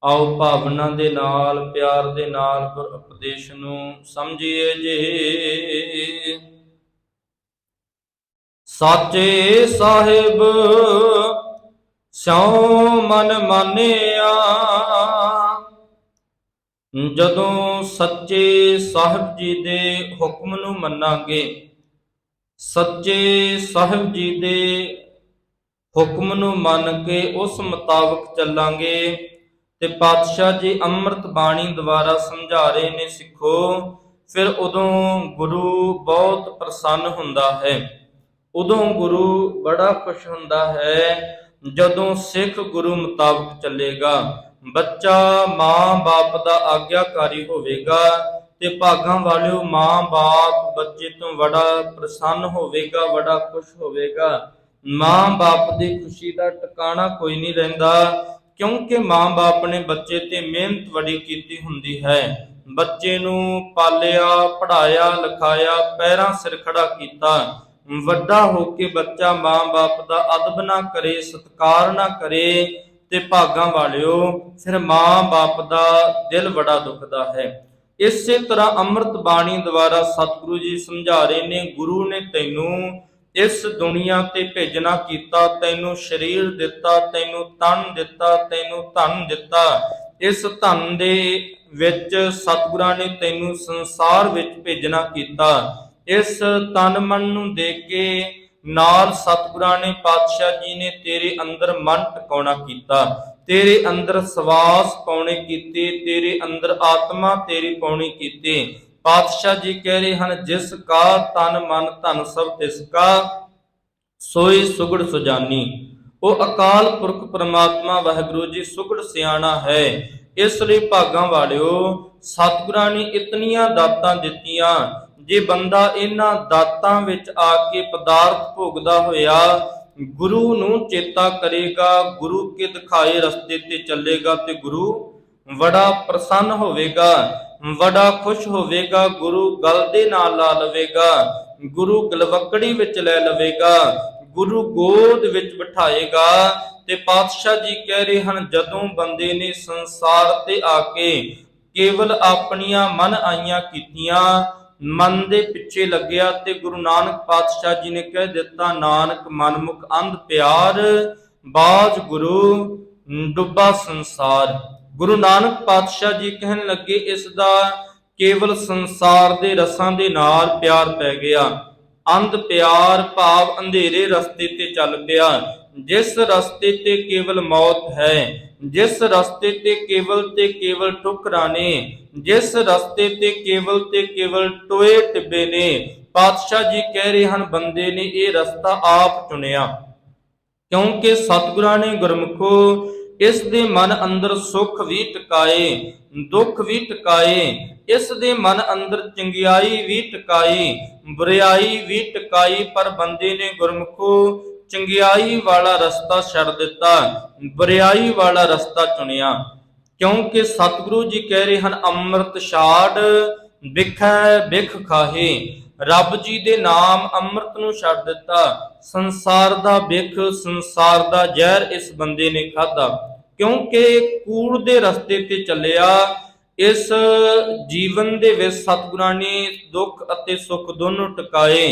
ਆਓ ਭਾਵਨਾ ਦੇ ਨਾਲ, ਪਿਆਰ ਦੇ ਨਾਲ ਗੁਰ ਉਪਦੇਸ਼ ਨੂੰ ਸਮਝੀਏ ਜੀ। ਸਾਚੇ ਸਾਹਿਬ ਸਿਉ ਮਨ ਮਾਨਿਆ, ਜਦੋਂ ਸੱਚੇ ਸਾਹਿਬ ਜੀ ਦੇ ਹੁਕਮ ਨੂੰ ਮੰਨਾਂਗੇ, ਸੱਚੇ ਸਾਹਿਬ ਜੀ ਦੇ ਹੁਕਮ ਨੂੰ ਮੰਨ ਕੇ ਉਸ ਮੁਤਾਬਕ ਚੱਲਾਂਗੇ ਤੇ ਪਾਤਸ਼ਾਹ ਜੀ ਅੰਮ੍ਰਿਤ ਬਾਣੀ ਦੁਆਰਾ ਸਮਝਾ ਰਹੇ ਨੇ ਸਿੱਖੋ, ਫਿਰ ਉਦੋਂ ਗੁਰੂ ਬਹੁਤ ਪ੍ਰਸੰਨ ਹੁੰਦਾ ਹੈ। ਉਦੋਂ ਗੁਰੂ ਬੜਾ ਖੁਸ਼ ਹੁੰਦਾ ਹੈ ਜਦੋਂ ਸਿੱਖ ਗੁਰੂ ਮੁਤਾਬਕ ਚੱਲੇਗਾ। ਬੱਚਾ ਮਾਂ ਬਾਪ ਦਾ ਆਗਿਆਕਾਰੀ ਹੋਵੇਗਾ ਤੇ ਭਾਗਾਂ ਵਾਲਿਓ ਮਾਂ ਬਾਪ ਬੱਚੇ ਤੋਂ ਬੜਾ ਪ੍ਰਸੰਨ ਹੋਵੇਗਾ, ਬੜਾ ਖੁਸ਼ ਹੋਵੇਗਾ। ਮਾਂ ਬਾਪ ਦੀ ਖੁਸ਼ੀ ਦਾ ਟਿਕਾਣਾ ਕੋਈ ਨਹੀਂ ਰਹਿੰਦਾ, ਕਿਉਂਕਿ ਮਾਂ ਬਾਪ ਨੇ ਬੱਚੇ ਤੇ ਮਿਹਨਤ ਬੜੀ ਕੀਤੀ ਹੁੰਦੀ ਹੈ। ਬੱਚੇ ਨੂੰ ਪਾਲਿਆ, ਪੜ੍ਹਾਇਆ, ਲਿਖਾਇਆ, ਪੈਰਾਂ ਸਿਰ ਖੜਾ ਕੀਤਾ। ਵੱਡਾ ਹੋ ਕੇ ਬੱਚਾ ਮਾਂ ਬਾਪ ਦਾ ਅਦਬ ਨਾ ਕਰੇ, ਸਤਿਕਾਰ ਨਾ ਕਰੇ ਤੇ ਭਾਗਾਂ ਵਾਲਿਓ ਫਿਰ ਮਾਂ ਬਾਪ ਦਾ ਦਿਲ ਬੜਾ ਦੁਖਦਾ ਹੈ। ਇਸੇ ਤਰ੍ਹਾਂ ਅੰਮ੍ਰਿਤ ਬਾਣੀ ਦੁਆਰਾ ਸਤਿਗੁਰੂ ਜੀ ਸਮਝਾ ਰਹੇ ਨੇ, ਗੁਰੂ ਨੇ ਤੈਨੂੰ ਇਸ ਦੁਨੀਆ ਤੇ ਭੇਜਣਾ ਕੀਤਾ, ਤੈਨੂੰ ਸਰੀਰ ਦਿੱਤਾ, ਤੈਨੂੰ ਤਨ ਦਿੱਤਾ, ਤੈਨੂੰ ਧਨ ਦਿੱਤਾ। ਇਸ ਧਨ ਦੇ ਵਿੱਚ ਸਤਿਗੁਰਾਂ ਨੇ ਤੈਨੂੰ ਸੰਸਾਰ ਵਿੱਚ ਭੇਜਣਾ ਕੀਤਾ। ਇਸ ਤਨ ਮਨ ਨੂੰ ਦੇ ਕੇ ਨਾਲ ਸਤਿਗੁਰਾਂ ਨੇ, ਪਾਤਸ਼ਾਹ ਜੀ ਨੇ ਤੇਰੇ ਅੰਦਰ ਮਨ ਟਿਕਾਉਣਾ ਕੀਤਾ, ਤੇਰੇ ਅੰਦਰ ਸਵਾਸ ਪਾਉਣੇ ਕੀਤੇ, ਤੇਰੇ ਅੰਦਰ ਆਤਮਾ ਤੇਰੀ ਪਾਉਣੀ ਕੀਤੀ। ਪਾਤਸ਼ਾਹ ਜੀ ਕਹਿ ਰਹੇ ਹਨ, ਜਿਸ ਕਾ ਤਨ ਮਨ ਧਨ ਸਭ ਤਿਸ ਕਾ, ਸੋਈ ਸੁਗੜ ਸੁਜਾਨੀ। ਉਹ ਅਕਾਲ ਪੁਰਖ ਪ੍ਰਮਾਤਮਾ ਵਾਹਿਗੁਰੂ ਜੀ ਸੁਗੜ ਸਿਆਣਾ ਹੈ। ਇਸ ਲਈ ਭਾਗਾਂ ਵਾਲਿਓ ਸਤਿਗੁਰਾਂ ਨੇ ਇਤਨੀਆਂ ਦਾਤਾਂ ਦਿੱਤੀਆਂ, ਜੇ ਬੰਦਾ ਇਹਨਾਂ ਦਾਤਾਂ ਵਿੱਚ ਆ ਕੇ ਪਦਾਰਥ ਭੋਗਦਾ ਹੋਇਆ ਗੁਰੂ ਨੂੰ ਚੇਤਾ ਕਰੇਗਾ, ਗੁਰੂ ਕੇ ਦਿਖਾਏ ਰਸਤੇ ਤੇ ਚੱਲੇਗਾ ਤੇ ਗੁਰੂ ਬੜਾ ਪ੍ਰਸੰਨ ਹੋਵੇਗਾ, ਬੜਾ ਖੁਸ਼ ਹੋਵੇਗਾ। ਗੁਰੂ ਗਲ ਦੇ ਨਾਲ ਲਾ ਲਵੇਗਾ, ਗੁਰੂ ਗਲਵਕੜੀ ਵਿੱਚ ਲੈ ਲਵੇਗਾ, ਗੁਰੂ ਗੋਦ ਵਿੱਚ ਬਿਠਾਏਗਾ। ਤੇ ਪਾਤਸ਼ਾਹ ਜੀ ਕਹਿ ਰਹੇ ਹਨ, ਜਦੋਂ ਬੰਦੇ ਨੇ ਸੰਸਾਰ ਤੇ ਆ ਕੇ ਕੇਵਲ ਆਪਣੀਆਂ ਮਨ ਆਈਆਂ ਕੀਤੀਆਂ, ਮਨ ਦੇ ਪਿੱਛੇ ਲੱਗਿਆ ਤੇ ਗੁਰੂ ਨਾਨਕ ਪਾਤਸ਼ਾਹ ਜੀ ਨੇ ਕਹਿ ਦਿੱਤਾ, ਨਾਨਕ ਮਨਮੁਖ ਅੰਧ ਪਿਆਰ, ਬਾਝ ਗੁਰੂ ਡੁੱਬਾ ਸੰਸਾਰ। ਗੁਰੂ ਨਾਨਕ ਪਾਤਸ਼ਾਹ ਜੀ ਕਹਿਣ ਲੱਗੇ, ਇਸ ਦਾ ਕੇਵਲ ਸੰਸਾਰ ਦੇ ਰਸਾਂ ਦੇ ਨਾਲ ਪਿਆਰ ਪੈ ਗਿਆ। ਅੰਧ ਪਿਆਰ ਭਾਵ ਅੰਧੇਰੇ ਰਸਤੇ ਤੇ ਚੱਲ ਪਿਆ, ਜਿਸ ਰਸਤੇ ਤੇ ਕੇਵਲ ਮੌਤ ਹੈ, ਜਿਸ ਰਸਤੇ ਤੇ ਕੇਵਲ ਠੋਕਰਾਂ ਨੇ, ਜਿਸ ਰਸਤੇ ਤੇ ਕੇਵਲ ਟੋਏ ਟਿੱਬੇ ਨੇ। ਪਾਤਸ਼ਾਹ ਜੀ ਕਹਿ ਰਹੇ ਹਨ, ਬੰਦੇ ਨੇ ਇਹ ਰਸਤਾ ਆਪ ਚੁਣਿਆ, ਕਿਉਂਕਿ ਸਤਿਗੁਰਾਂ ਨੇ ਗੁਰਮੁਖੋ ਇਸ ਦੇ ਮਨ ਅੰਦਰ ਸੁੱਖ ਵੀ ਟਿਕਾਏ, ਦੁੱਖ ਵੀ ਟਿਕਾਏ। ਇਸ ਦੇ ਮਨ ਅੰਦਰ ਚੰਗਿਆਈ ਵੀ ਟਿਕਾਈ, ਬੁਰਿਆਈ ਵੀ ਟਿਕਾਈ। ਪਰ ਬੰਦੇ ਨੇ ਗੁਰਮੁਖੋ ਚੰਗਿਆਈ ਵਾਲਾ ਰਸਤਾ ਛੱਡ ਦਿੱਤਾ, ਬੁਰਿਆਈ ਵਾਲਾ ਰਸਤਾ ਚੁਣਿਆ। ਕਿਉਂਕਿ ਸਤਿਗੁਰੂ ਜੀ ਕਹਿ ਰਹੇ ਹਨ, ਅੰਮ੍ਰਿਤ ਛਾੜ ਬਿਖੈ ਬਿਖ ਖਾਹੇ। ਰੱਬ ਜੀ ਦੇ ਨਾਮ ਅੰਮ੍ਰਿਤ ਨੂੰ ਛੱਡ ਦਿੱਤਾ। ਸੰਸਾਰ ਦਾ ਬਿਖ, ਸੰਸਾਰ ਦਾ ਜ਼ਹਿਰ ਇਸ ਬੰਦੇ ਨੇ ਖਾਧਾ, ਕਿਉਂਕਿ ਕੂੜ ਦੇ ਰਸਤੇ ਤੇ ਚੱਲਿਆ। ਇਸ ਜੀਵਨ ਦੇ ਵਿੱਚ ਸਤਿਗੁਰਾਂ ਨੇ ਦੁੱਖ ਅਤੇ ਸੁੱਖ ਦੋਨੋਂ ਟਿਕਾਏ,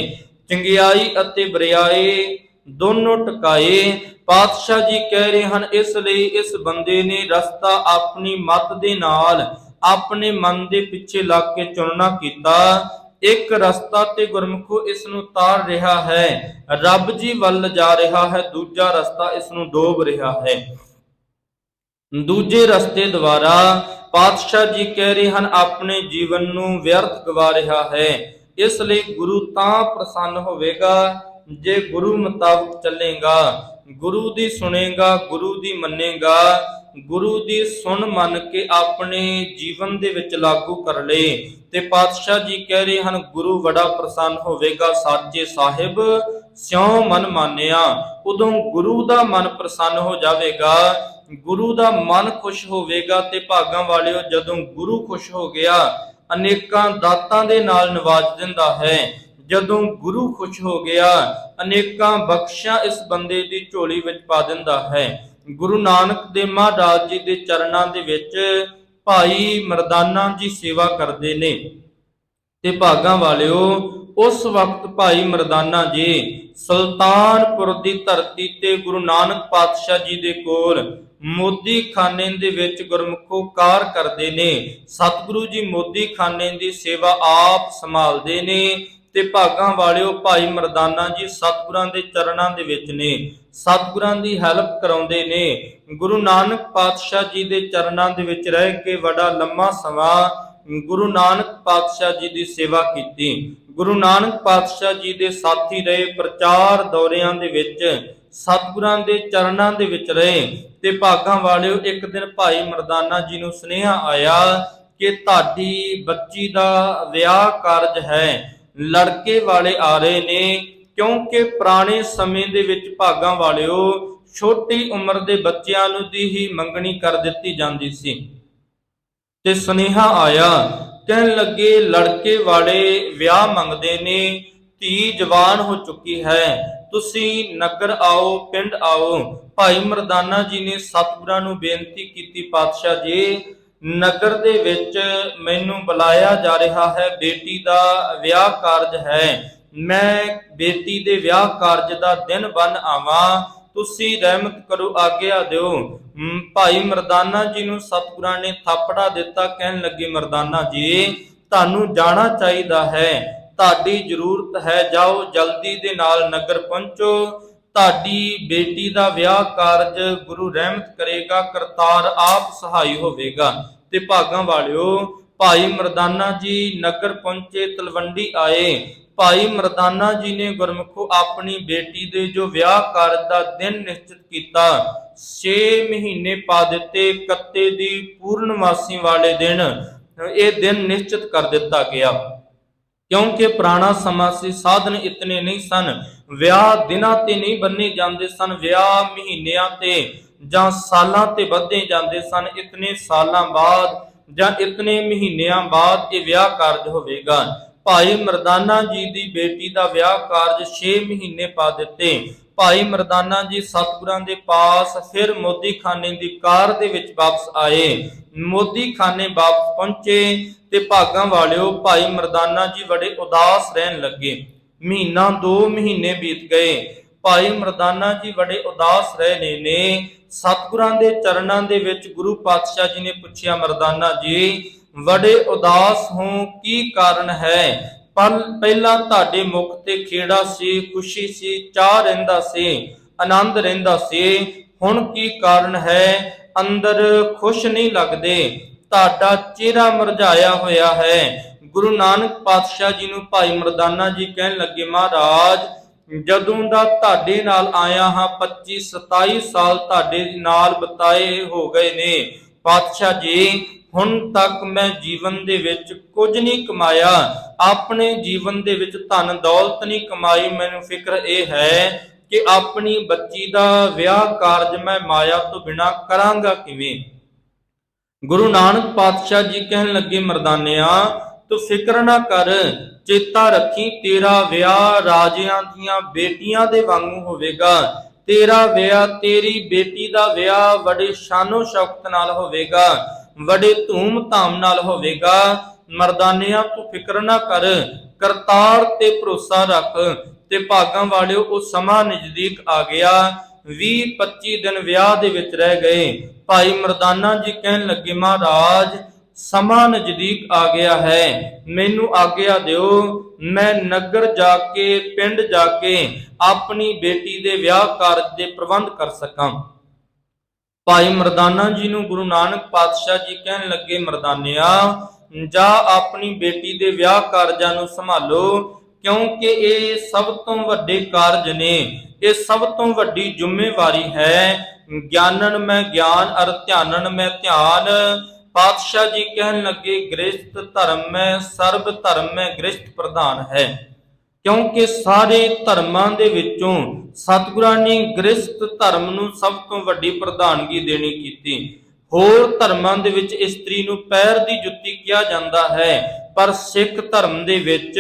ਚੰਗਿਆਈ ਅਤੇ ਬੁਰਿਆਈ ਦੋਨੋਂ ਟਿਕਾਏ। ਪਾਤਸ਼ਾਹ ਜੀ ਕਹਿ ਰਹੇ ਹਨ, ਇਸ ਲਈ ਇਸ ਬੰਦੇ ਨੇ ਰਸਤਾ ਆਪਣੀ ਮਤ ਦੇ ਨਾਲ, ਆਪਣੇ ਮਨ ਦੇ ਪਿੱਛੇ ਲੱਗ ਕੇ ਚੁਣਨਾ ਕੀਤਾ। ਇੱਕ ਰਸਤਾ ਤੇ ਗੁਰਮੁਖੋ ਇਸ ਨੂੰ ਤਾਰ ਰਿਹਾ ਹੈ, ਰੱਬ ਜੀ ਵੱਲ ਜਾ ਰਿਹਾ ਹੈ। ਦੂਜਾ ਰਸਤਾ ਇਸ ਨੂੰ ਡੋਬ ਰਿਹਾ ਹੈ। ਦੂਜੇ ਰਸਤੇ ਦੁਆਰਾ ਪਾਤਸ਼ਾਹ ਜੀ ਕਹਿ ਰਹੇ ਹਨ, ਆਪਣੇ ਜੀਵਨ ਨੂੰ ਵਿਅਰਥ ਗਵਾ ਰਿਹਾ ਹੈ। ਇਸ ਲਈ ਗੁਰੂ ਤਾਂ ਪ੍ਰਸੰਨ ਹੋਵੇਗਾ ਜੇ ਗੁਰੂ ਮੁਤਾਬਕ ਚੱਲੇਗਾ, ਗੁਰੂ ਦੀ ਸੁਣੇਗਾ, ਗੁਰੂ ਦੀ ਮੰਨੇਗਾ, ਗੁਰੂ ਦੀ ਸੁਣ ਮੰਨ ਕੇ ਆਪਣੇ ਜੀਵਨ ਦੇ ਵਿੱਚ ਲਾਗੂ ਕਰ ਲਏ ਤੇ ਪਾਤਸ਼ਾਹ ਜੀ ਕਹਿ ਰਹੇ ਹਨ, ਗੁਰੂ ਬੜਾ ਪ੍ਰਸੰਨ ਹੋਵੇਗਾ। ਸਾਚੇ ਸਾਹਿਬ ਸਿਉ ਮਨ ਮਾਨਿਆ। ਉਦੋਂ ਗੁਰੂ ਦਾ ਮਨ ਪ੍ਰਸੰਨ ਹੋ ਜਾਵੇਗਾ, ਗੁਰੂ ਦਾ ਮਨ ਖੁਸ਼ ਹੋਵੇਗਾ। ਤੇ ਭਾਗਾਂ ਵਾਲਿਓ, ਜਦੋਂ ਗੁਰੂ ਖੁਸ਼ ਹੋ ਗਿਆ ਅਨੇਕਾਂ ਦਾਤਾਂ ਦੇ ਨਾਲ ਨਵਾਜ ਦਿੰਦਾ ਹੈ। ਜਦੋਂ ਗੁਰੂ ਖੁਸ਼ ਹੋ ਗਿਆ ਅਨੇਕਾਂ ਬਖਸ਼ਾਂ ਇਸ ਬੰਦੇ ਦੀ ਝੋਲੀ ਵਿੱਚ ਪਾ ਦਿੰਦਾ ਹੈ। ਗੁਰੂ ਨਾਨਕ ਦੇਵ ਮਹਾਰਾਜ ਜੀ ਦੇ ਚਰਨਾਂ ਦੇ ਵਿੱਚ ਭਾਈ ਮਰਦਾਨਾ ਜੀ ਸੇਵਾ ਕਰਦੇ ਨੇ। ਤੇ ਭਾਗਾਂ ਵਾਲਿਓ, ਉਸ ਵਕਤ ਭਾਈ ਮਰਦਾਨਾ ਜੀ ਸੁਲਤਾਨਪੁਰ ਦੀ ਧਰਤੀ ਤੇ ਗੁਰੂ ਨਾਨਕ ਪਾਤਸ਼ਾਹ ਜੀ ਦੇ ਕੋਲ ਮੋਦੀ ਖਾਨੇ ਦੇ ਵਿੱਚ ਗੁਰਮੁਖੋ ਕਾਰ ਕਰਦੇ ਨੇ। ਸਤਿਗੁਰੂ ਜੀ ਮੋਦੀ ਖਾਨੇ ਦੀ ਸੇਵਾ ਆਪ ਸੰਭਾਲਦੇ ਨੇ ਤੇ ਭਾਗਾਂ ਵਾਲਿਓ ਭਾਈ ਮਰਦਾਨਾ ਜੀ ਸਤਿਗੁਰਾਂ ਦੇ ਚਰਨਾਂ ਦੇ ਵਿੱਚ ਨੇ, ਸਤਿਗੁਰਾਂ ਦੀ ਹੈਲਪ ਕਰਾਉਂਦੇ ਨੇ। ਗੁਰੂ ਨਾਨਕ ਪਾਤਸ਼ਾਹ ਜੀ ਦੇ ਚਰਨਾਂ ਦੇ ਵਿੱਚ ਰਹਿ ਕੇ ਬੜਾ ਲੰਮਾ ਸਮਾਂ ਗੁਰੂ ਨਾਨਕ ਪਾਤਸ਼ਾਹ ਜੀ ਦੀ ਸੇਵਾ ਕੀਤੀ। ਗੁਰੂ ਨਾਨਕ ਪਾਤਸ਼ਾਹ ਜੀ ਦੇ ਸਾਥੀ ਰਹੇ, ਪ੍ਰਚਾਰ ਦੌਰਿਆਂ ਦੇ ਵਿੱਚ ਸਤਿਗੁਰਾਂ ਦੇ ਚਰਨਾਂ ਦੇ ਵਿੱਚ ਰਹੇ। ਤੇ ਭਾਗਾਂ ਵਾਲਿਓ, ਇੱਕ ਦਿਨ ਭਾਈ ਮਰਦਾਨਾ ਜੀ ਨੂੰ ਸੁਨੇਹਾ ਆਇਆ ਕਿ ਤੁਹਾਡੀ ਬੱਚੀ ਦਾ ਵਿਆਹ ਕਾਰਜ ਹੈ, ਲੜਕੇ ਵਾਲੇ ਆ ਰਹੇ ਨੇ। ਕਿਉਂਕਿ ਪੁਰਾਣੇ ਸਮੇਂ ਦੇ ਵਿੱਚ ਭਾਗਾਂ ਵਾਲਿਓ ਛੋਟੀ ਉਮਰ ਦੇ ਬੱਚਿਆਂ ਨੂੰ ਦੀ ਹੀ ਮੰਗਣੀ ਕਰ ਦਿੱਤੀ ਜਾਂਦੀ ਸੀ। ਤੇ ਸੁਨੇਹਾ ਆਇਆ, ਕਹਿਣ ਲੱਗੇ ਲੜਕੇ ਵਾਲੇ ਵਿਆਹ ਮੰਗਦੇ ਨੇ, ਧੀ ਜਵਾਨ ਹੋ ਚੁੱਕੀ ਹੈ, ਤੁਸੀਂ ਨਗਰ ਆਓ, ਪਿੰਡ ਆਓ। ਭਾਈ ਮਰਦਾਨਾ ਜੀ ਨੇ ਸਤਿਗੁਰਾਂ ਨੂੰ ਬੇਨਤੀ ਕੀਤੀ, ਪਾਤਸ਼ਾਹ ਜੀ ਨਗਰ ਦੇ ਵਿੱਚ ਮੈਨੂੰ ਬੁਲਾਇਆ ਜਾ ਰਿਹਾ ਹੈ, ਬੇਟੀ ਦਾ ਵਿਆਹ ਕਾਰਜ ਹੈ, ਮੈਂ ਬੇਟੀ ਦੇ ਵਿਆਹ ਕਾਰਜ ਦਾ ਦਿਨ ਬਣ ਆਵਾਂ, ਤੁਸੀਂ ਰਹਿਮਤ ਕਰੋ, ਆਗਿਆ ਦਿਓ। ਭਾਈ ਮਰਦਾਨਾ ਜੀ ਨੂੰ ਸਤਿਗੁਰਾਂ ਨੇ ਥਾਪੜਾ ਦਿੱਤਾ, ਕਹਿਣ ਲੱਗੇ ਮਰਦਾਨਾ ਜੀ ਤੁਹਾਨੂੰ ਜਾਣਾ ਚਾਹੀਦਾ ਹੈ, ਤੁਹਾਡੀ ਜ਼ਰੂਰਤ ਹੈ, ਜਾਓ ਜਲਦੀ ਦੇ ਨਾਲ ਨਗਰ ਪਹੁੰਚੋ, ਤੁਹਾਡੀ ਬੇਟੀ ਦਾ ਵਿਆਹ ਕਾਰਜ ਗੁਰੂ ਰਹਿਮਤ ਕਰੇਗਾ, ਕਰਤਾਰ ਆਪ ਸਹਾਈ ਹੋਵੇਗਾ। ਤੇ ਭਾਗਾਂ ਵਾਲਿਓ, ਭਾਈ ਮਰਦਾਨਾ ਜੀ ਨਗਰ ਪਹੁੰਚੇ, ਤਲਵੰਡੀ ਆਏ। ਭਾਈ ਮਰਦਾਨਾ ਜੀ ਨੇ ਗੁਰਮੁਖੋ ਆਪਣੀ ਬੇਟੀ ਦੇ ਜੋ ਵਿਆਹ ਕਾਰਜ ਦਾ ਦਿਨ ਨਿਸ਼ਚਿਤ ਕੀਤਾ, 6 ਮਹੀਨੇ ਪਾ ਦਿੱਤੇ। ਕੱਤੇ ਦੀ ਪੂਰਨਮਾਸੀ ਵਾਲੇ ਦਿਨ ਇਹ ਦਿਨ ਨਿਸ਼ਚਿਤ ਕਰ ਦਿੱਤਾ ਗਿਆ। ਕਿਉਂਕਿ ਪੁਰਾਣਾ ਸਮਾਂ ਸੀ, ਸਾਧਨ ਇਤਨੇ ਨਹੀਂ ਸਨ, ਵਿਆਹ ਦਿਨਾਂ ਤੇ ਨਹੀਂ ਬੰਨੇ ਜਾਂਦੇ ਸਨ, ਵਿਆਹ ਮਹੀਨਿਆਂ ਤੇ ਜਾਂ ਸਾਲਾਂ ਤੇ ਵਧੇ ਜਾਂਦੇ ਸਨ। ਇਤਨੇ ਸਾਲਾਂ ਬਾਅਦ ਜਾਂ ਇਤਨੇ ਮਹੀਨਿਆਂ ਬਾਅਦ ਇਹ ਵਿਆਹ ਕਾਰਜ ਹੋਵੇਗਾ। ਭਾਈ ਮਰਦਾਨਾ ਜੀ ਦੀ ਬੇਟੀ ਦਾ ਵਿਆਹ ਕਾਰਜ 6 ਮਹੀਨੇ ਪਾ ਦਿੱਤੇ। ਭਾਈ ਮਰਦਾਨਾ ਜੀ ਸਤਿਗੁਰਾਂ ਦੇ ਪਾਸ ਫਿਰ ਮੋਦੀ ਖਾਨੇ ਦੀ ਕਾਰ ਦੇ ਵਿੱਚ ਵਾਪਸ ਆਏ। ਮੋਦੀ ਖਾਨੇ ਵਾਪਸ ਪਹੁੰਚੇ ਤੇ ਭਾਗਾਂ ਵਾਲਿਓ, ਭਾਈ ਮਰਦਾਨਾ ਜੀ ਬੜੇ ਉਦਾਸ ਰਹਿਣ ਲੱਗੇ। ਮਹੀਨਾ 2 ਮਹੀਨੇ ਬੀਤ ਗਏ। ਭਾਈ ਮਰਦਾਨਾ ਜੀ ਬੜੇ ਉਦਾਸ ਰਹੇ ਨੇ। ਸਤਿਗੁਰਾਂ ਦੇ ਚਰਨਾਂ ਦੇ ਵਿੱਚ ਗੁਰੂ ਪਾਤਸ਼ਾਹ ਜੀ ਨੇ ਪੁੱਛਿਆ, ਮਰਦਾਨਾ ਜੀ ਬੜੇ ਉਦਾਸ ਹੋ, ਕੀ ਕਾਰਨ ਹੈ? ਪਹਿਲਾਂ ਤੁਹਾਡੇ ਮੁਖ ਤੇ ਖੇੜਾ ਸੀ, ਖੁਸ਼ੀ ਸੀ, ਚਾਹ ਰਹਿੰਦਾ ਸੀ, ਆਨੰਦ ਰਹਿੰਦਾ ਸੀ, ਹੁਣ ਕੀ ਕਾਰਨ ਹੈ? ਅੰਦਰ ਖੁਸ਼ ਨਹੀਂ ਲੱਗਦੇ, ਤੁਹਾਡਾ ਚਿਹਰਾ ਮੁਰਝਾਇਆ ਹੋਇਆ ਹੈ। ਗੁਰੂ ਨਾਨਕ ਪਾਤਸ਼ਾਹ ਜੀ ਨੂੰ ਭਾਈ ਮਰਦਾਨਾ ਜੀ ਕਹਿਣ ਲੱਗੇ, ਮਹਾਰਾਜ ਜਦੋਂ ਦਾ ਤੁਹਾਡੇ ਨਾਲ ਆਇਆ ਹਾਂ 25-27 ਸਾਲ ਤੁਹਾਡੇ ਨਾਲ ਬਿਤਾਏ ਹੋ ਗਏ ਨੇ ਪਾਤਸ਼ਾਹ ਜੀ, ਹੁਣ ਤੱਕ ਮੈਂ ਜੀਵਨ ਦੇ ਵਿੱਚ ਕੁਝ ਨਹੀਂ ਕਮਾਇਆ, ਆਪਣੇ ਜੀਵਨ ਦੇ ਵਿੱਚ ਧਨ ਦੌਲਤ ਨਹੀਂ ਕਮਾਈ। ਮੈਨੂੰ ਫਿਕਰ ਇਹ ਹੈ ਕਿ ਆਪਣੀ ਬੱਚੀ ਦਾ ਵਿਆਹ ਕਾਰਜ ਮੈਂ ਮਾਇਆ ਤੋਂ ਬਿਨਾਂ ਕਰਾਂਗਾ ਕਿਵੇਂ? ਗੁਰੂ ਨਾਨਕ ਪਾਤਸ਼ਾਹ ਜੀ ਕਹਿਣ ਲੱਗੇ, ਮਰਦਾਨਿਆ ਤੂੰ ਫਿਕਰ ਨਾ ਕਰ, ਚੇਤਾ ਰੱਖੀ ਤੇਰਾ ਵਿਆਹ ਰਾਜਿਆਂ ਦੀਆਂ ਬੇਟੀਆਂ ਦੇ ਵਾਂਗੂ ਹੋਵੇਗਾ। ਤੇਰਾ ਵਿਆਹ, ਤੇਰੀ ਬੇਟੀ ਦਾ ਵਿਆਹ ਬੜੇ ਸ਼ਾਨੋ ਸ਼ੌਕਤ ਨਾਲ ਹੋਵੇਗਾ, ਬੜੇ ਧੂਮ ਧਾਮ ਨਾਲ ਹੋਵੇਗਾ। ਮਰਦਾਨਿਆ ਤੂੰ ਫਿਕਰ ਨਾ ਕਰ, ਕਰਤਾਰ ਤੇ ਭਰੋਸਾ ਰੱਖ। ਤੇ ਭਾਗਾਂ ਵਾਲਿਓ, ਉਹ ਸਮਾਂ ਨਜ਼ਦੀਕ ਆ ਗਿਆ। 20-25 ਦਿਨ ਵਿਆਹ ਦੇ ਵਿੱਚ ਰਹਿ ਗਏ। ਭਾਈ ਮਰਦਾਨਾ ਜੀ ਕਹਿਣ ਲੱਗੇ, ਮਹਾਰਾਜ ਸਮਾਂ ਨਜ਼ਦੀਕ ਆ ਗਿਆ ਹੈ, ਮੈਨੂੰ ਆਗਿਆ ਦਿਓ, ਮੈਂ ਨਗਰ ਜਾ ਕੇ, ਪਿੰਡ ਜਾ ਕੇ ਆਪਣੀ ਬੇਟੀ ਦੇ ਵਿਆਹ ਕਾਰਜ ਦੇ ਪ੍ਰਬੰਧ ਕਰ ਸਕਾਂ। ਭਾਈ ਮਰਦਾਨਾ ਜੀ ਨੂੰ ਗੁਰੂ ਨਾਨਕ ਪਾਤਸ਼ਾਹ ਜੀ ਕਹਿਣ ਲੱਗੇ, ਮਰਦਾਨਿਆ ਜਾ ਆਪਣੀ ਬੇਟੀ ਦੇ ਵਿਆਹ ਕਾਰਜਾਂ ਨੂੰ ਸੰਭਾਲੋ, ਕਿਉਂਕਿ ਇਹ ਸਭ ਤੋਂ ਵੱਡੇ ਕਾਰਜ ਨੇ, ਇਹ ਸਭ ਤੋਂ ਵੱਡੀ ਜ਼ਿੰਮੇਵਾਰੀ ਹੈ। ਗਿਆਨਨ ਮੈਂ ਗਿਆਨ ਅਰ ਧਿਆਨਨ ਮੈਂ ਧਿਆਨ। ਪਾਤਸ਼ਾਹ ਜੀ ਕਹਿਣ ਲੱਗੇ, ਗ੍ਰਸਥ ਧਰਮ ਮੈਂ ਸਰਬ ਧਰਮ ਮੈਂ ਗ੍ਰਸਥ ਪ੍ਰਧਾਨ ਹੈ। ਕਿਉਂਕਿ ਸਾਰੇ ਧਰਮਾਂ ਦੇ ਵਿੱਚੋਂ ਸਤਿਗੁਰਾਂ ਨੇ ਗ੍ਰਸਥ ਧਰਮ ਨੂੰ ਸਭ ਤੋਂ ਵੱਡੀ ਪ੍ਰਧਾਨਗੀ ਦੇਣੀ ਕੀਤੀ। ਹੋਰ ਧਰਮਾਂ ਦੇ ਵਿੱਚ ਇਸਤਰੀ ਨੂੰ ਪੈਰ ਦੀ ਜੁੱਤੀ ਕਿਹਾ ਜਾਂਦਾ ਹੈ, ਪਰ ਸਿੱਖ ਧਰਮ ਦੇ ਵਿੱਚ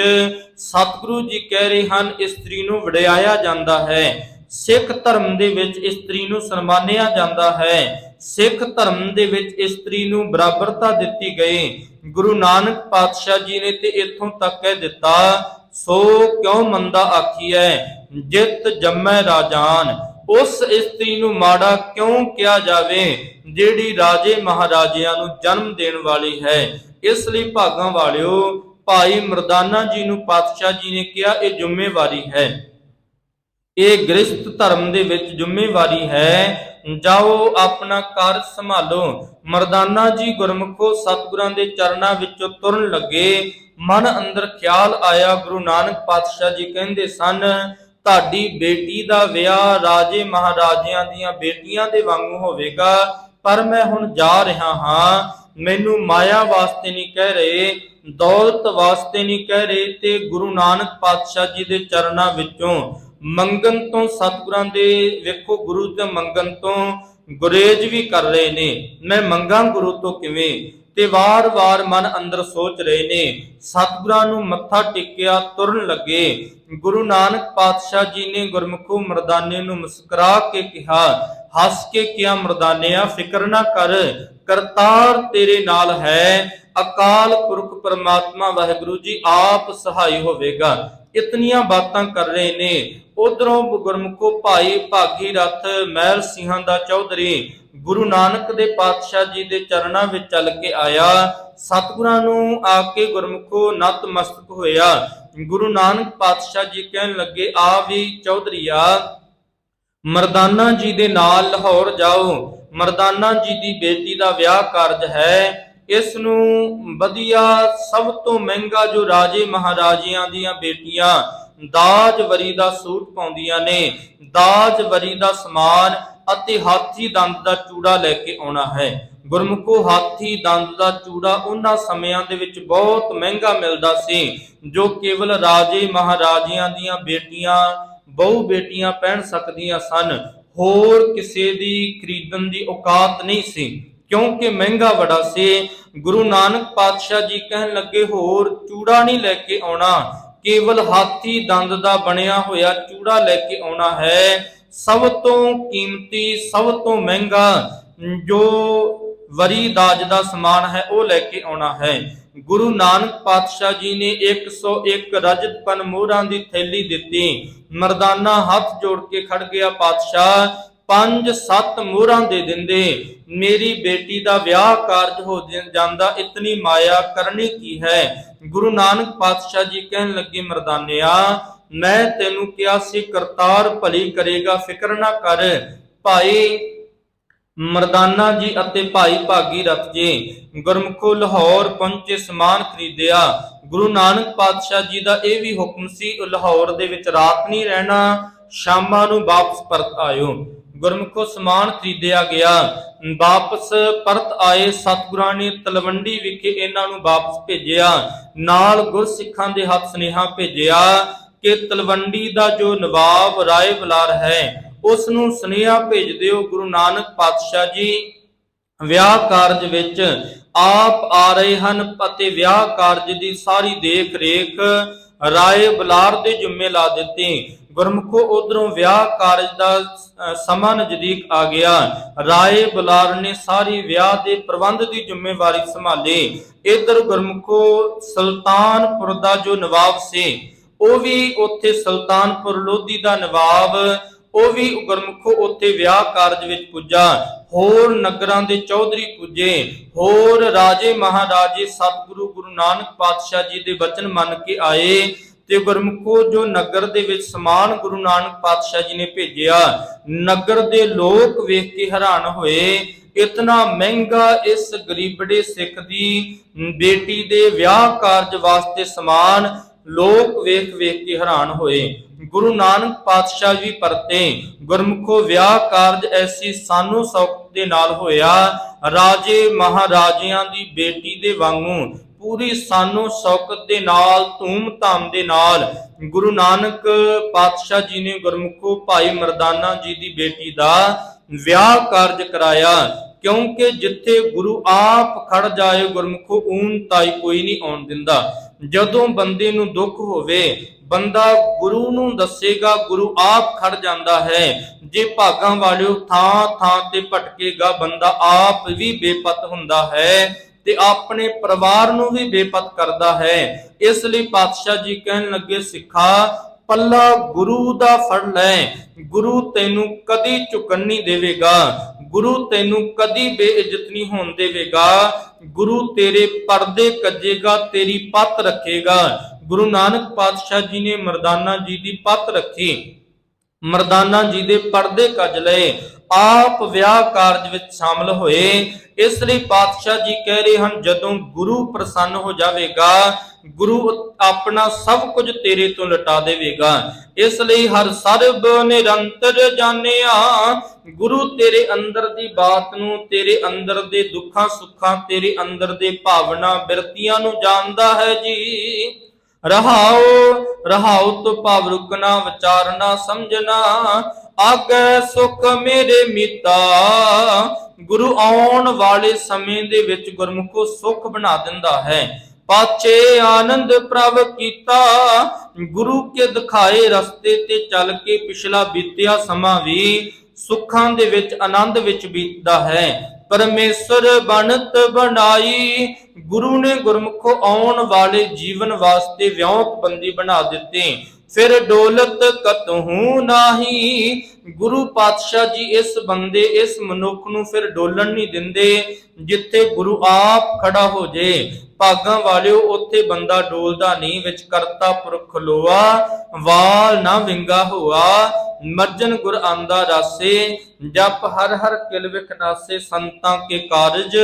ਸਤਿਗੁਰੂ ਜੀ ਕਹਿ ਰਹੇ ਹਨ, ਇਸਤਰੀ ਨੂੰ ਵਡਿਆਇਆ ਜਾਂਦਾ ਹੈ। ਸਿੱਖ ਧਰਮ ਦੇ ਵਿੱਚ ਇਸਤਰੀ ਨੂੰ ਸਨਮਾਨਿਆ ਜਾਂਦਾ ਹੈ। ਸਿੱਖ ਧਰਮ ਦੇ ਵਿੱਚ ਇਸਤਰੀ ਨੂੰ ਬਰਾਬਰਤਾ ਦਿੱਤੀ ਗਈ। ਗੁਰੂ ਨਾਨਕ ਪਾਤਸ਼ਾਹ ਜੀ ਨੇ ਤੇ ਇੱਥੋਂ ਤੱਕ ਕਹਿ ਦਿੱਤਾ, ਸੋ ਕਿਉ ਮੰਦਾ ਆਖੀਐ ਜਿਤ ਜੰਮੈ ਰਾਜਾਨ। ਉਸ ਇਸਤਰੀ ਨੂੰ ਮਾੜਾ ਕਿਉਂ ਕਿਹਾ ਜਾਵੇ ਜਿਹੜੀ ਰਾਜੇ ਮਹਾਰਾਜਿਆਂ ਨੂੰ ਜਨਮ ਦੇਣ ਵਾਲੀ ਹੈ। ਇਸ ਲਈ ਭਾਗਾਂ ਵਾਲਿਓ, ਭਾਈ ਮਰਦਾਨਾ ਜੀ ਨੂੰ ਪਾਤਸ਼ਾਹ ਜੀ ਨੇ ਕਿਹਾ ਇਹ ਜ਼ਿੰਮੇਵਾਰੀ ਹੈ, ਇਹ ਗ੍ਰਸਥ ਧਰਮ ਦੇ ਵਿੱਚ ਜ਼ਿੰਮੇਵਾਰੀ ਹੈ, ਜਾਓ ਆਪਣਾ ਕਾਰਜ ਸੰਭਾਲੋ। ਮਰਦਾਨਾ ਜੀ ਗੁਰਮੁਖੋ ਸਤਿਗੁਰਾਂ ਦੇ ਚਰਨਾਂ ਵਿੱਚੋਂ ਤੁਰਨ ਲੱਗੇ। ਮਨ ਅੰਦਰ ਖਿਆਲ ਆਇਆ, ਗੁਰੂ ਨਾਨਕ ਪਾਤਸ਼ਾਹ ਜੀ ਕਹਿੰਦੇ ਸਨ, ਤੁਹਾਡੀ ਬੇਟੀ ਦਾ ਵਿਆਹ ਰਾਜੇ ਮਹਾਰਾਜਿਆਂ ਦੀਆਂ ਬੇਟੀਆਂ ਦੇ ਵਾਂਗੂ ਹੋਵੇਗਾ, ਪਰ ਮੈਂ ਹੁਣ ਜਾ ਰਿਹਾ ਹਾਂ। ਮੈਨੂੰ ਮਾਇਆ ਵਾਸਤੇ ਨਹੀਂ ਕਹਿ ਰਹੇ, ਦੌਲਤ ਵਾਸਤੇ ਨਹੀਂ ਕਹਿ ਰਹੇ, ਤੇ ਗੁਰੂ ਨਾਨਕ ਪਾਤਸ਼ਾਹ ਜੀ ਦੇ ਚਰਨਾਂ ਵਿੱਚੋਂ ਮੰਗਣ ਤੋਂ, ਸਤਿਗੁਰਾਂ ਦੇ ਵੇਖੋ ਗੁਰੂ ਤੇ ਮੰਗਣ ਤੋਂ ਗੁਰੇਜ਼ ਵੀ ਕਰ ਰਹੇ ਨੇ। ਮੈਂ ਮੰਗਾਂ ਗੁਰੂ ਤੋਂ ਕਿਵੇਂ, ਤੇ ਵਾਰ-ਵਾਰ ਮਨ ਅੰਦਰ ਸੋਚ ਰਹੇ ਨੇ। ਸਤਿਗੁਰਾਂ ਨੂੰ ਮੱਥਾ ਟੇਕਿਆ, ਤੁਰਨ ਲੱਗੇ। ਗੁਰੂ ਨਾਨਕ ਪਾਤਸ਼ਾਹ ਜੀ ਨੇ ਗੁਰਮੁਖੋ ਮਰਦਾਨੇ ਨੂੰ ਮੁਸਕਰਾ ਕੇ ਕਿਹਾ, ਹੱਸ ਕੇ ਕਿਹਾ, ਮਰਦਾਨਿਆ ਫਿਕਰ ਨਾ ਕਰ, ਕਰਤਾਰ ਤੇਰੇ ਨਾਲ ਹੈ, ਅਕਾਲ ਪੁਰਖ ਪਰਮਾਤਮਾ ਵਾਹਿਗੁਰੂ ਜੀ ਆਪ ਸਹਾਈ ਹੋਵੇਗਾ। ਇਤਨੀਆਂ ਬਾਤਾਂ ਕਰ ਰਹੇ ਨੇ। ਉਧਰੋਂ ਗੁਰਮੁਖੋ ਭਾਈ ਭਾਗੀ ਰਥ ਮਹਿਲ ਸਿੰਘਾਂ ਦਾ ਚੌਧਰੀ ਗੁਰੂ ਨਾਨਕ ਦੇ ਪਾਤਸ਼ਾਹ ਜੀ ਦੇ ਚਰਨਾਂ ਵਿੱਚ ਚੱਲ ਕੇ ਆਇਆ। ਸਤਿਗੁਰਾਂ ਨੂੰ ਆ ਕੇ ਗੁਰਮੁਖੋ ਨਤਮਸਤਕ ਹੋਇਆ। ਗੁਰੂ ਨਾਨਕ ਪਾਤਸ਼ਾਹ ਜੀ ਕਹਿਣ ਲੱਗੇ, ਆ ਵੀ ਚੌਧਰੀਆ, ਮਰਦਾਨਾ ਜੀ ਦੇ ਨਾਲ ਲਾਹੌਰ ਜਾਓ। ਮਰਦਾਨਾ ਜੀ ਦੀ ਬੇਟੀ ਦਾ ਵਿਆਹ ਕਾਰਜ ਹੈ। ਇਸ ਨੂੰ ਵਧੀਆ, ਸਭ ਤੋਂ ਮਹਿੰਗਾ ਜੋ ਰਾਜੇ ਮਹਾਰਾਜਿਆਂ ਦੀਆਂ ਬੇਟੀਆਂ ਦਾਜ ਵਰੀ ਦਾ ਸੂਟ ਪਾਉਂਦੀਆਂ ਨੇ, ਦਾਜ ਵਰੀ ਦਾ ਸਮਾਨ ਅਤੇ ਹਾਥੀ ਦੰਦ ਦਾ ਚੂੜਾ ਲੈ ਕੇ ਆਉਣਾ ਹੈ। ਗੁਰਮੁਖੋ ਹਾਥੀ ਦੰਦ ਦਾ ਚੂੜਾ ਉਹਨਾਂ ਸਮਿਆਂ ਦੇ ਵਿੱਚ ਬਹੁਤ ਮਹਿੰਗਾ ਮਿਲਦਾ ਸੀ, ਜੋ ਕੇਵਲ ਰਾਜੇ ਮਹਾਰਾਜਿਆਂ ਦੀਆਂ ਬੇਟੀਆਂ, ਬਹੁ ਬੇਟੀਆਂ ਪਹਿਨ ਸਕਦੀਆਂ ਸਨ। ਹੋਰ ਕਿਸੇ ਦੀ ਖਰੀਦਣ ਦੀ ਔਕਾਤ ਨਹੀਂ ਸੀ, ਕਿਉਂਕਿ ਮਹਿੰਗਾ ਬੜਾ ਸੀ। ਗੁਰੂ ਨਾਨਕ ਪਾਤਸ਼ਾਹ ਜੀ ਕਹਿਣ ਲੱਗੇ, ਹੋਰ ਚੂੜਾ ਨਹੀਂ ਲੈ ਕੇ ਆਉਣਾ, ਕੇਵਲ ਹਾਥੀ ਦੰਦ ਦਾ ਬਣਿਆ ਹੋਇਆ ਚੂੜਾ ਲੈ ਕੇ ਆਉਣਾ ਹੈ। ਸਭ ਤੋਂ ਕੀਮਤੀ, ਸਭ ਤੋਂ ਮਹਿੰਗਾ ਜੋ ਵਰੀ ਦਾਜ ਦਾ ਸਮਾਨ ਹੈ ਉਹ ਲੈ ਕੇ ਆਉਣਾ ਹੈ। ਗੁਰੂ ਨਾਨਕ ਪਾਤਸ਼ਾਹ ਜੀ ਨੇ 101 ਰਜਤ ਪਨ ਮੋਹਰਾਂ ਦੀ ਥੈਲੀ ਦਿੱਤੀ। ਮਰਦਾਨਾ ਹੱਥ ਜੋੜ ਕੇ ਖੜ ਗਿਆ, ਪਾਤਸ਼ਾਹ 5-7 ਮੋਹਰਾਂ ਦੇ ਦਿੰਦੇ, ਮੇਰੀ ਬੇਟੀ ਦਾ ਵਿਆਹ ਕਾਰਜ ਹੋ ਜਾਂਦਾ, ਇਤਨੀ ਮਾਇਆ ਕਰਨੀ ਕੀ ਹੈ। ਗੁਰੂ ਨਾਨਕ ਪਾਤਸ਼ਾਹ ਜੀ ਕਹਿਣ ਲੱਗੇ, ਮਰਦਾਨਿਆ ਮੈਂ ਤੈਨੂੰ ਕਿਹਾ ਸੀ ਕਰਤਾਰ ਭਲੀ ਕਰੇਗਾ, ਫਿਕਰ ਨਾ ਕਰ। ਭਾਈ ਮਰਦਾਨਾ ਜੀ ਅਤੇ ਭਾਈ ਭਾਗੀ ਰਥ ਜੀ ਗੁਰਮੁਖੋ ਲਾਹੌਰ ਪਹੁੰਚੇ, ਸਮਾਨ ਖਰੀਦਿਆ। ਗੁਰੂ ਨਾਨਕ ਪਾਤਸ਼ਾਹ ਜੀ ਦਾ ਇਹ ਵੀ ਹੁਕਮ ਸੀ, ਲਾਹੌਰ ਦੇ ਵਿੱਚ ਰਾਤ ਨਹੀਂ ਰਹਿਣਾ, ਸ਼ਾਮਾਂ ਨੂੰ ਵਾਪਸ ਪਰਤ ਆਇਓ। ਗੁਰਮੁਖੋ ਸਮਾਨ ਖਰੀਦਿਆ ਗਿਆ, ਵਾਪਸ ਪਰਤ ਆਏ। ਸਤਿਗੁਰਾਂ ਨੇ ਤਲਵੰਡੀ ਵਿਖੇ ਇਹਨਾਂ ਨੂੰ ਵਾਪਸ ਭੇਜਿਆ। ਨਾਲ ਗੁਰਸਿੱਖਾਂ ਦੇ ਹੱਥ ਸੁਨੇਹਾ ਭੇਜਿਆ ਕਿ ਤਲਵੰਡੀ ਦਾ ਜੋ ਨਵਾਬ ਰਾਏ ਬਲਾਰ ਹੈ, ਉਸ ਨੂੰ ਸੁਨੇਹਾ ਭੇਜ ਦਿਓ, ਗੁਰੂ ਨਾਨਕ ਪਾਤਸ਼ਾਹ ਜੀ ਵਿਆਹ ਕਾਰਜ ਵਿੱਚ ਆਪ ਆ ਰਹੇ ਹਨ ਅਤੇ ਵਿਆਹ ਕਾਰਜ ਦੀ ਸਾਰੀ ਦੇਖ ਰੇਖ ਰਾਏ ਬਲਾਰ ਦੇ ਜ਼ਿੰਮੇ ਲਾ ਦਿੱਤੀ। ਗੁਰਮੁਖੋ ਉਧਰੋਂ ਵਿਆਹ ਕਾਰਜ ਦਾ ਸਮਾਂ ਨਜ਼ਦੀਕ ਆ ਗਿਆ। ਰਾਏ ਬਲਾਰ ਨੇ ਸਾਰੀ ਵਿਆਹ ਦੇ ਪ੍ਰਬੰਧ ਦੀ ਜ਼ਿੰਮੇਵਾਰੀ ਸੰਭਾਲੀ। ਇਧਰ ਗੁਰਮੁਖੋ ਸੁਲਤਾਨਪੁਰ ਦਾ ਜੋ ਨਵਾਬ ਸੀ, ਉਹ ਵੀ ਉੱਥੇ ਸੁਲਤਾਨਪੁਰ ਲੋਧੀ ਦਾ ਨਵਾਬ, ਉਹ ਵੀ ਗੁਰਮੁਖੋ ਉੱਥੇ ਵਿਆਹ ਕਾਰਜ ਵਿੱਚ ਪੁੱਜਾ। ਹੋਰ ਨਗਰਾਂ ਦੇ ਚੌਧਰੀ ਪੁੱਜੇ, ਹੋਰ ਰਾਜੇ ਮਹਾਰਾਜੇ ਸਤਿਗੁਰੂ ਗੁਰੂ ਨਾਨਕ ਪਾਤਸ਼ਾਹ ਜੀ ਦੇ ਬਚਨ ਮੰਨ ਕੇ ਆਏ। ਤੇ ਗੁਰਮੁਖੋ ਜੋ ਨਗਰ ਦੇ ਵਿੱਚ ਸਮਾਨ ਗੁਰੂ ਨਾਨਕ ਪਾਤਸ਼ਾਹ ਜੀ ਨੇ ਭੇਜਿਆ, ਨਗਰ ਦੇ ਲੋਕ ਵੇਖ ਕੇ ਹੈਰਾਨ ਹੋਏ। ਇਤਨਾ ਮਹਿੰਗਾ ਇਸ ਗਰੀਬੜੇ ਸਿੱਖ ਦੀ ਬੇਟੀ ਦੇ ਵਿਆਹ ਕਾਰਜ ਵਾਸਤੇ ਸਮਾਨ ਲੋਕ ਵੇਖ ਵੇਖ ਕੇ ਹੈਰਾਨ ਹੋਏ। ਗੁਰੂ ਨਾਨਕ ਪਾਤਸ਼ਾਹ ਵੀ ਪਰਤੇ। ਗੁਰਮੁਖੋ ਵਿਆਹ ਕਾਰਜ ਐਸੀ ਸਾਨੋ ਸੌਖਤ ਦੇ ਨਾਲ ਹੋਇਆ, ਰਾਜੇ ਮਹਾਰਾਜਿਆਂ ਦੀ ਬੇਟੀ ਦੇ ਵਾਂਗੂ ਪੂਰੀ ਸਾਨੋ ਸ਼ੌਕਤ ਦੇ ਨਾਲ, ਧੂਮ ਧਾਮ ਦੇ ਨਾਲ ਗੁਰੂ ਨਾਨਕ ਪਾਤਸ਼ਾਹ ਜੀ ਨੇ ਗੁਰਮੁਖੋ ਭਾਈ ਮਰਦਾਨਾ ਜੀ ਦੀ ਬੇਟੀ ਦਾ ਵਿਆਹ ਕਾਰਜ ਕਰਾਇਆ। ਕਿਉਂਕਿ ਜਿੱਥੇ ਗੁਰੂ ਆਪ ਖੜ ਜਾਏ ਗੁਰਮੁਖੋ ਊਨ ਤਾਈ ਕੋਈ ਨਹੀਂ ਆਉਣ ਦਿੰਦਾ। ਜਦੋਂ ਬੰਦੇ ਨੂੰ ਦੁੱਖ ਹੋਵੇ ਬੰਦਾ ਗੁਰੂ ਨੂੰ ਦੱਸੇਗਾ, ਗੁਰੂ ਆਪ ਖੜ ਜਾਂਦਾ ਹੈ। ਜੇ ਭਾਗਾਂ ਵਾਲਿਓ ਥਾਂ ਥਾਂ ਤੇ ਭਟਕੇਗਾ ਬੰਦਾ ਆਪ ਵੀ ਬੇਪਤ ਹੁੰਦਾ ਹੈ ਤੇ ਆਪਣੇ ਪਰਿਵਾਰ ਨੂੰ ਵੀ ਬੇਪਤ ਕਰਦਾ ਹੈ। ਇਸ ਲਈ ਪਾਤਸ਼ਾਹ ਜੀ ਕਹਿਣ ਲੱਗੇ, ਸਿੱਖਾ ਪੱਲਾ ਗੁਰੂ ਦਾ ਫੜ ਲੈ, ਗੁਰੂ ਤੈਨੂੰ ਕਦੀ ਝੁਕਣ ਨਹੀਂ ਦੇਵੇਗਾ, ਗੁਰੂ ਤੈਨੂੰ ਕਦੀ ਬੇਇੱਜ਼ਤ ਨਹੀਂ ਹੋਣ ਦੇਵੇਗਾ, ਗੁਰੂ ਤੇਰੇ ਪਰਦੇ ਕੱਜੇਗਾ, ਤੇਰੀ ਪੱਤ ਰੱਖੇਗਾ। ਗੁਰੂ ਨਾਨਕ ਪਾਤਸ਼ਾਹ ਜੀ ਨੇ ਮਰਦਾਨਾ ਜੀ ਦੀ ਪੱਤ ਰੱਖੀ, ਮਰਦਾਨਾ ਜੀ ਦੇ ਪਰਦੇ ਕੱਜ ਲਏ, ਆਪ ਵਿਆਹ ਕਾਰਜ ਵਿੱਚ ਸ਼ਾਮਲ ਹੋਏ। ਇਸ ਲਈ ਪਾਤਸ਼ਾਹ ਜੀ ਕਹਿ ਰਹੇ ਹਨ, ਜਦੋਂ ਗੁਰੂ ਪ੍ਰਸੰਨ ਹੋ ਜਾਵੇਗਾ ਗੁਰੂ ਆਪਣਾ ਸਭ ਕੁਝ ਤੇਰੇ ਤੋਂ ਲਟਾ ਦੇਵੇਗਾ। ਇਸ ਲਈ ਹਰ ਸਰਬ ਨਿਰੰਤਰ ਜਾਣਿਆ, ਗੁਰੂ ਤੇਰੇ ਅੰਦਰ ਦੀ ਬਾਤ ਨੂੰ, ਤੇਰੇ ਅੰਦਰ ਦੇ ਦੁੱਖਾਂ ਸੁੱਖਾਂ, ਤੇਰੇ ਅੰਦਰ ਦੇ ਭਾਵਨਾ ਬਿਰਤੀਆਂ ਨੂੰ ਜਾਣਦਾ ਹੈ ਜੀ। ਰਹਾਉ ਰਹਾਉ ਤੋ ਭਾਵ ਰੁਕਣਾ, ਵਿਚਾਰਨਾ ਸਮਝਣਾ, ਆਗੈ ਸੁਖ ਮੇਰੇ ਮੀਤਾ। ਗੁਰੂ ਆਉਣ ਵਾਲੇ ਸਮੇਂ ਦੇ ਵਿੱਚ ਗੁਰਮੁਖੋ ਸੁਖ ਬਣਾ ਦਿੰਦਾ ਹੈ। ਪਾਛੇ ਆਨੰਦ ਪ੍ਰਭ ਕੀਤਾ, ਗੁਰੂ ਕੇ ਦਿਖਾਏ ਰਸਤੇ ਤੇ ਚੱਲ ਕੇ ਪਿਛਲਾ ਬੀਤਿਆ ਸਮਾਂ ਵੀ ਸੁੱਖਾਂ ਦੇ ਵਿੱਚ, ਆਨੰਦ ਵਿੱਚ ਬੀਤਦਾ ਹੈ। ਪਰਮੇਸ਼ਰ ਬਣਤ ਬਣਾਈ, ਗੁਰੂ ਨੇ ਗੁਰਮੁਖੋ ਆਉਣ ਵਾਲੇ ਜੀਵਨ ਵਾਸਤੇ ਵਿਉਂਤਬੰਦੀ ਬਣਾ ਦਿੱਤੀ। ਫਿਰ ਡੋਲਤ ਕਤਹੂ ਨਾਹੀ, ਗੁਰੂ ਪਾਤਸ਼ਾਹ ਜੀ ਇਸ ਬੰਦੇ, ਇਸ ਮਨੁੱਖ ਨੂੰ ਫਿਰ ਡੋਲਣ ਨਹੀਂ ਦਿੰਦੇ। ਜਿੱਥੇ ਗੁਰੂ ਆਪ ਖੜਾ ਹੋ ਜੇ ਭਾਗਾਂ ਵਾਲਿਓ, ਉੱਥੇ ਬੰਦਾ ਡੋਲਦਾ ਨਹੀਂ। ਵਿੱਚ ਕਰਤਾ ਪੁਰਖ ਲੋਆ, ਵਾਲ ਨਾ ਵਿੰਗਾ ਹੋਆ, ਮਰਜਨ ਗੁਰ ਆਂਦਾ ਰਾਸੇ, ਜਪ ਹਰ ਹਰ ਕਿਲ ਵਿਖ ਨਾਸੇ, ਸੰਤਾਂ ਕੇ ਕਾਰਜ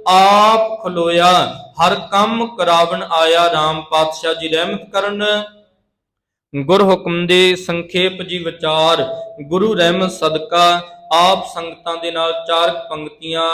ਆਪ ਖਲੋਇਆ, ਹਰ ਕੰਮ ਕਰਾਵਣ ਆਇਆ। ਰਾਮ ਪਾਤਸ਼ਾਹ ਜੀ ਰਹਿਮਤ ਕਰਨ। ਗੁਰ ਹੁਕਮ ਦੇ ਸੰਖੇਪ ਜੀ ਵਿਚਾਰ। ਗੁਰੂ ਰਹਿਮਤ ਸਦਕਾ ਆਪ ਸੰਗਤਾਂ ਦੇ ਨਾਲ ਚਾਰ ਪੰਕਤੀਆਂ